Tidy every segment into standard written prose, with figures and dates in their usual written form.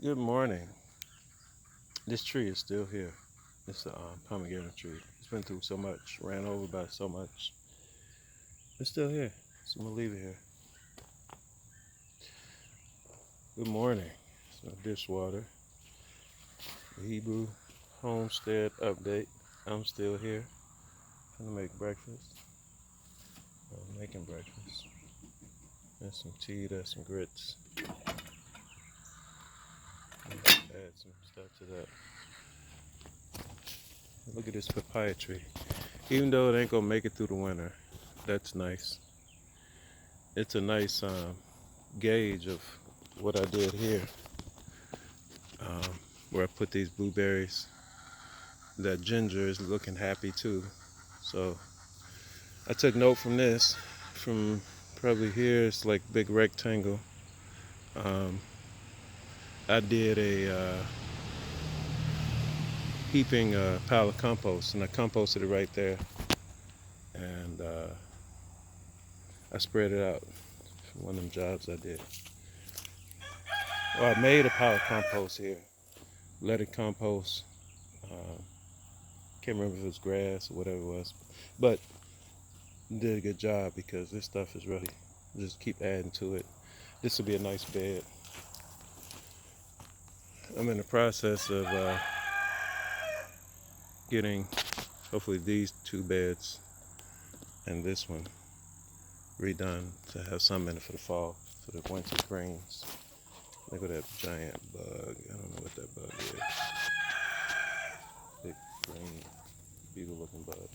Good morning. This tree is still here. It's a pomegranate tree. It's been through so much, ran over by so much. It's still here, so I'm gonna leave it here. Good morning. It's my dishwater. The Hebrew Homestead update. I'm still here. Gonna make breakfast. I'm making breakfast. That's some tea. That's some grits. Add some stuff to that. Look at this papaya tree. Even though it ain't gonna make it through the winter, that's nice. It's a nice gauge of what I did here, where I put these blueberries. That ginger is looking happy too. So I took note from this, from probably here, it's like big rectangle. I did a heaping pile of compost, and I composted it right there, and I spread it out from one of them jobs I did. Well, I made a pile of compost here, let it compost. Can't remember if it was grass or whatever it was, but did a good job because this stuff is really, just keep adding to it. This will be a nice bed. I'm in the process of getting hopefully these two beds and this one redone to have some in it for the fall, for the winter greens. Look at that giant bug. I don't know what that bug is. Big green beetle looking bug.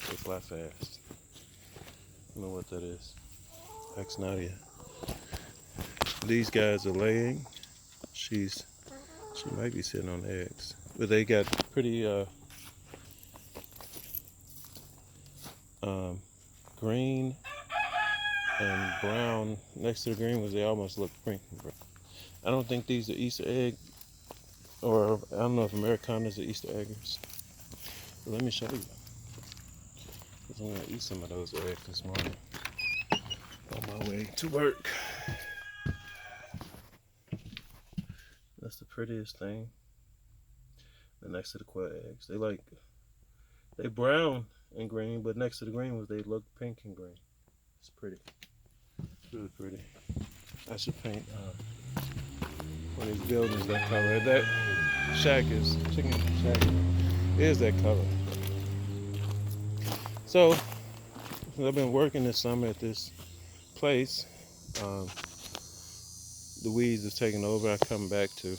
They fly fast. I don't know what that is. Axnadia. These guys are laying. She might be sitting on eggs. But they got pretty green and brown. Next to the green ones, they almost look pink and brown. I don't think these are Easter egg, or I don't know if Americanas are Easter eggers. But let me show you. Because I'm going to eat some of those eggs this morning on my way to work. That's the prettiest thing. And next to the quail eggs, they brown and green, but next to the green ones, they look pink and green. It's pretty. It's really pretty. I should paint one of these buildings that color. That shack is, chicken shack is that color. So, I've been working this summer at this place. The weeds have taken over. I come back to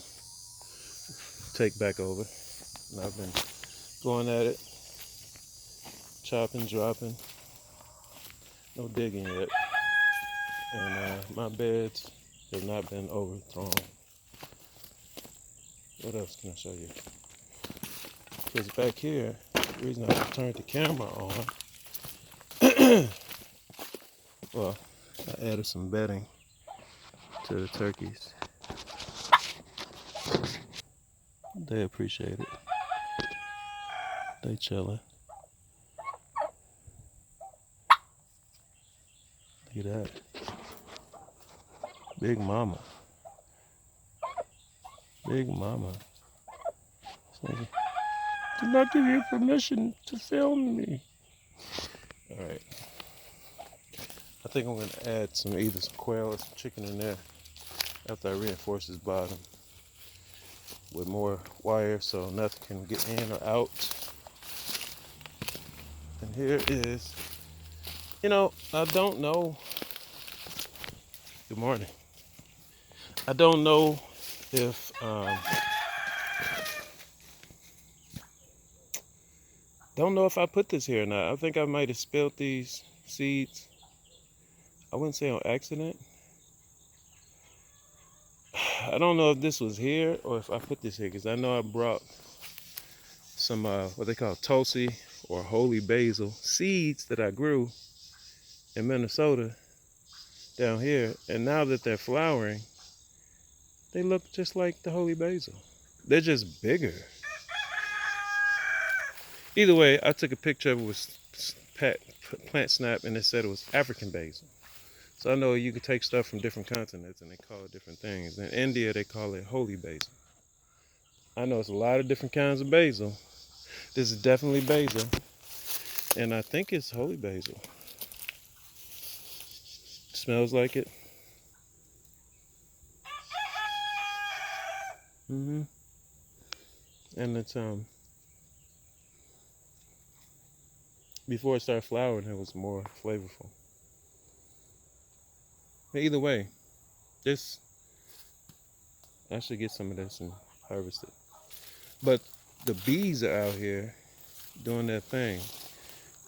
take back over. And I've been going at it, chopping, dropping, no digging yet. And my beds have not been overthrown. What else can I show you? Because back here, the reason I turned the camera on, well, I added some bedding to the turkeys. They appreciate it. They chilling. Look at that. Big mama. Big mama. Did not give you permission to film me. Alright. I think I'm going to add either some quail or some chicken in there after I reinforce this bottom with more wire so nothing can get in or out. And here is, I don't know. Good morning. I don't know if I put this here or not. I think I might have spilled these seeds. I wouldn't say on accident. I don't know if this was here or if I put this here, because I know I brought some what they call Tulsi or holy basil seeds that I grew in Minnesota down here, and now that they're flowering, they look just like the holy basil. They're just bigger. Either way, I took a picture of it with Plant Snap, and it said it was African basil. So I know you can take stuff from different continents and they call it different things. In India, they call it holy basil. I know it's a lot of different kinds of basil. This is definitely basil, and I think it's holy basil. Smells like it. hmm And it's before it started flowering, it was more flavorful. But either way, this I should get some of this and harvest it. But the bees are out here doing their thing,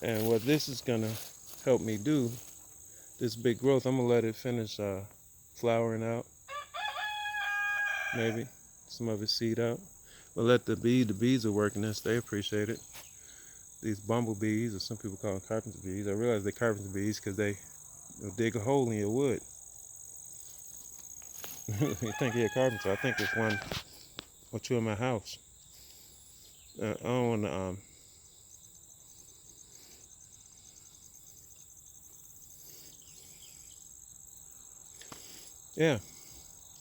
and what this is gonna help me do, this big growth, I'm gonna let it finish flowering out. Maybe some of it seed out. But let the bees are working this. They appreciate it. These bumblebees, or some people call them carpenter bees. I realize they're carpenter bees because they'll dig a hole in your wood. You think you're a carpenter? I think there's one or two in my house. I don't want to. Yeah,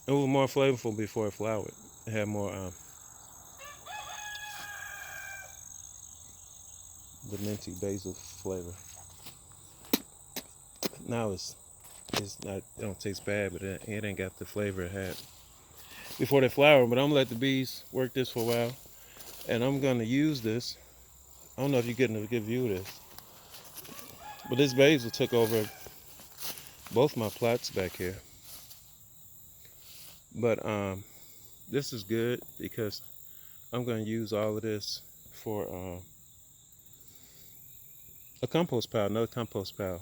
it was more flavorful before it flowered. It had more the minty basil flavor. Now it's not. It don't taste bad, but it ain't got the flavor it had before they flower. But I'm gonna let the bees work this for a while, and I'm gonna use this. I don't know if you're getting a good view of this, but this basil took over both my plots back here. But this is good because I'm gonna use all of this for a compost pile, another compost pile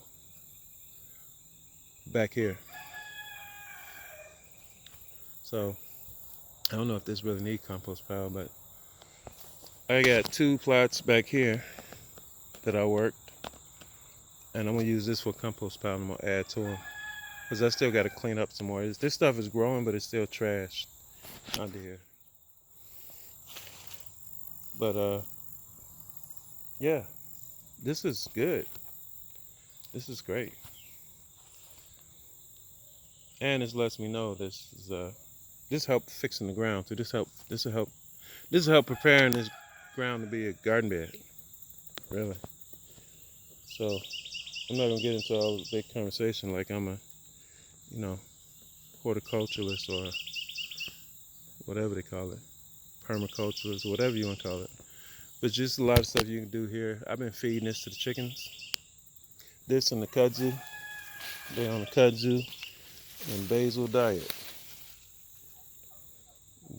back here. So I don't know if this really needs compost pile, but I got two plots back here that I worked, and I'm gonna use this for compost pile. And I'm gonna add to them because I still got to clean up some more. This stuff is growing, but it's still trash under here. But yeah, this is good. This is great, and this lets me know this help fixing the ground too. This will help preparing this ground to be a garden bed. Really. So I'm not gonna get into all the big conversation like I'm a, horticulturalist or whatever they call it, permaculturalist, whatever you want to call it. But just a lot of stuff you can do here. I've been feeding this to the chickens. This and the kudzu. They're on the kudzu and basil diet.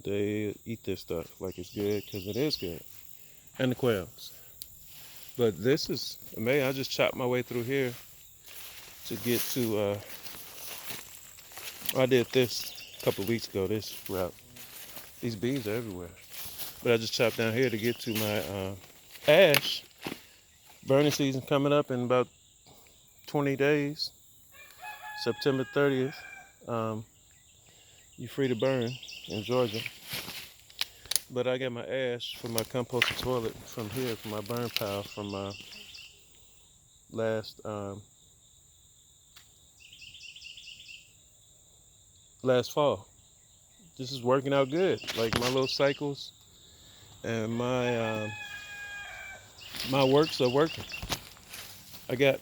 They eat this stuff like it's good because it is good. And the quails. But this is amazing. I just chopped my way through here to get to, I did this a couple of weeks ago, this route. These bees are everywhere. But I just chopped down here to get to my ash. Burning season coming up in about 20 days. September 30th. You're free to burn in Georgia. But I got my ash for my composting toilet from here, from my burn pile from last fall. This is working out good. Like my little cycles and my works are working. I got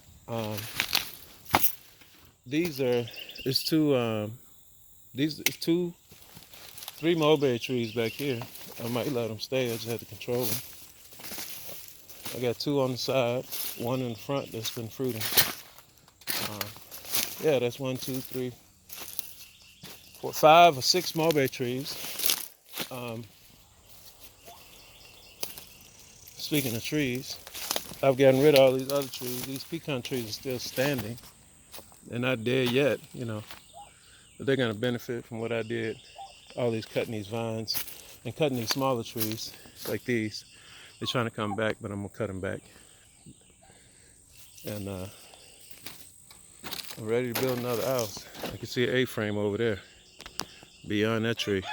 three mulberry trees back here. I might let them stay. I just have to control them. I got two on the side, one in the front that's been fruiting. Yeah, that's 1, 2, 3, 4, 5 or 6 mulberry trees. Speaking of trees, I've gotten rid of all these other trees. These pecan trees are still standing. They're not dead yet, but they're going to benefit from what I did. All these cutting these vines and cutting these smaller trees like these. They're trying to come back, but I'm going to cut them back. And I'm ready to build another house. I can see an A-frame over there beyond that tree.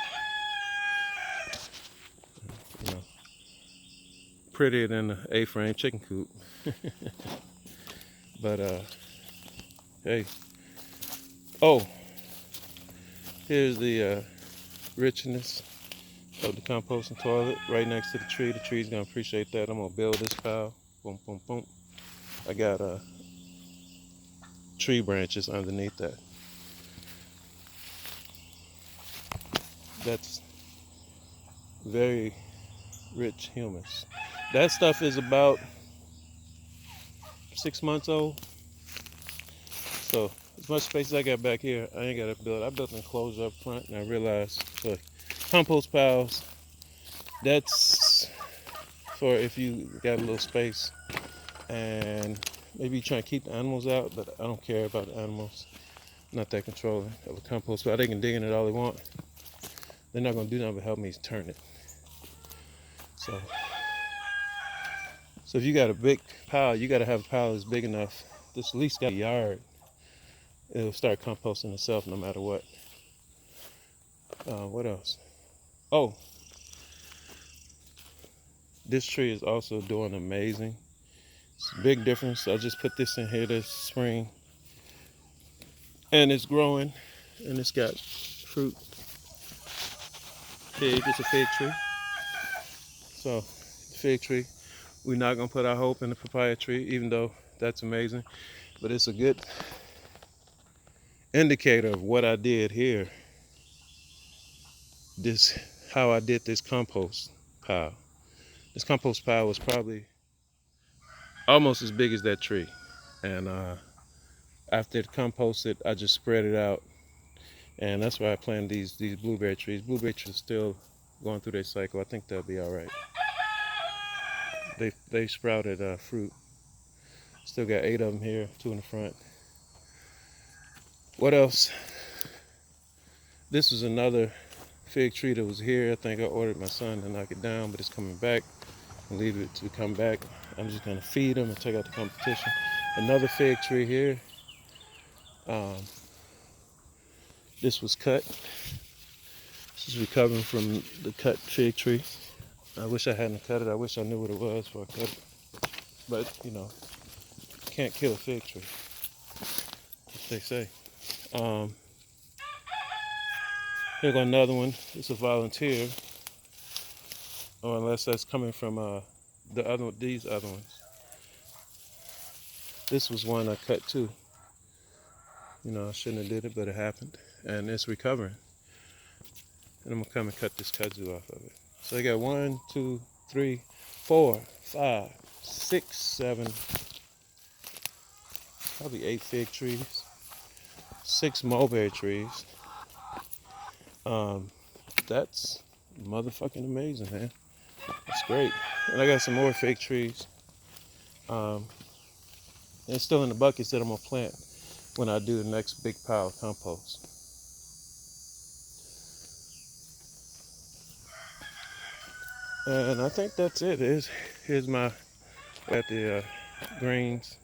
Prettier than the A-frame chicken coop. But hey, Oh, here's the richness of the composting toilet right next to the tree. The tree's gonna appreciate that. I'm gonna build this pile. Boom, boom, boom. I got tree branches underneath that. That's very rich humus. That stuff is about 6 months old. So as much space as I got back here, I ain't gotta build. I built an enclosure up front, and I realized for compost piles, that's for if you got a little space and maybe you trying to keep the animals out, but I don't care about the animals. I'm not that controlling of a compost pile. They can dig in it all they want. They're not gonna do nothing but help me turn it. So if you got a big pile, you gotta have a pile that's big enough. This at least got a yard. It'll start composting itself no matter what. What else? Oh, this tree is also doing amazing. It's a big difference. I just put this in here this spring, and it's growing, and it's got fruit. Fig, it's a fig tree. So, fig tree. We're not gonna put our hope in the papaya tree, even though that's amazing. But it's a good indicator of what I did here. This, how I did this compost pile. This compost pile was probably almost as big as that tree, and after it composted, I just spread it out, and that's why I planted these blueberry trees. Blueberry trees are still going through their cycle. I think they'll be all right. They sprouted fruit. Still got 8 of them here, 2 in the front. What else? This was another fig tree that was here. I think I ordered my son to knock it down, but it's coming back. I'll leave it to come back. I'm just gonna feed them and take out the competition. Another fig tree here. This was cut. This is recovering from the cut fig tree. I wish I hadn't cut it. I wish I knew what it was before I cut it. But, you know, can't kill a fig tree, as they say. Here's another one. It's a volunteer. Or unless that's coming from these other ones. This was one I cut too. You know, I shouldn't have did it, but it happened. And it's recovering. And I'm gonna come and cut this kudzu off of it. So I got 1, 2, 3, 4, 5, 6, 7, probably 8 fig trees, 6 mulberry trees. That's motherfucking amazing, man. That's great. And I got some more fig trees. It's still in the buckets that I'm gonna plant when I do the next big pile of compost. And I think that's it. Here's my, got the greens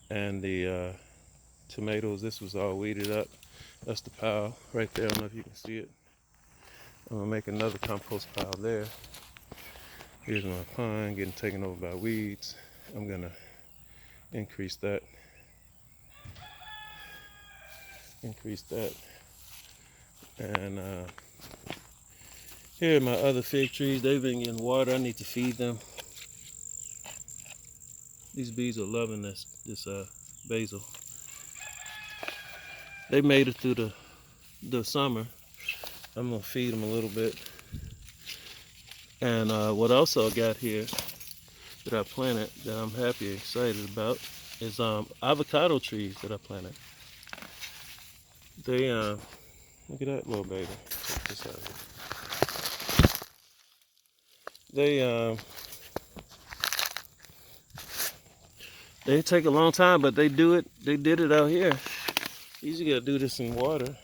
and the tomatoes. This was all weeded up. That's the pile right there. I don't know if you can see it. I'm gonna make another compost pile there. Here's my pine getting taken over by weeds. I'm gonna increase that. And here are my other fig trees. They've been getting water. I need to feed them. These bees are loving this basil. They made it through the summer. I'm gonna feed them a little bit. And what also I got here that I planted that I'm happy and excited about is avocado trees that I planted. They look at that little baby. Check this out here. They take a long time, but they do it. They did it out here. You usually gotta do this in water,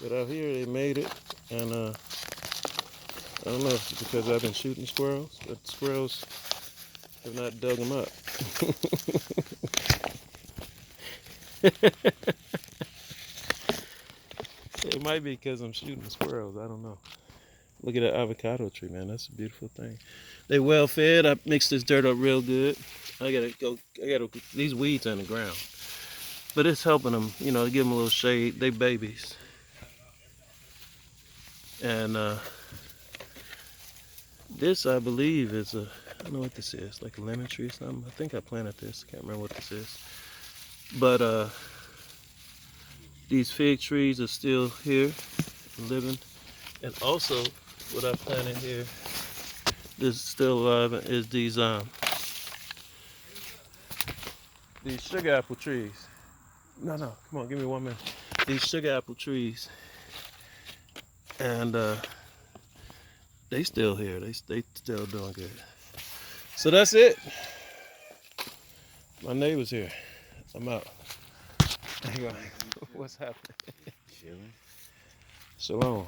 but out here they made it. And I don't know if it's because I've been shooting squirrels, but the squirrels have not dug them up. It might be because I'm shooting squirrels. I don't know. Look at that avocado tree, man. That's a beautiful thing. They well fed. I mixed this dirt up real good. I gotta these weeds on the ground. But it's helping them, you know, to give them a little shade. They babies. And this, I believe, is I don't know what this is, like a lemon tree or something. I think I planted this. Can't remember what this is. But these fig trees are still here, living. And also, what I planted here, this is still alive, is these sugar apple trees. No, come on, give me 1 minute. These sugar apple trees, and they still here. They still doing good. So that's it. My neighbor's here. I'm out. Hang on. What's happening? Chilling. Shalom.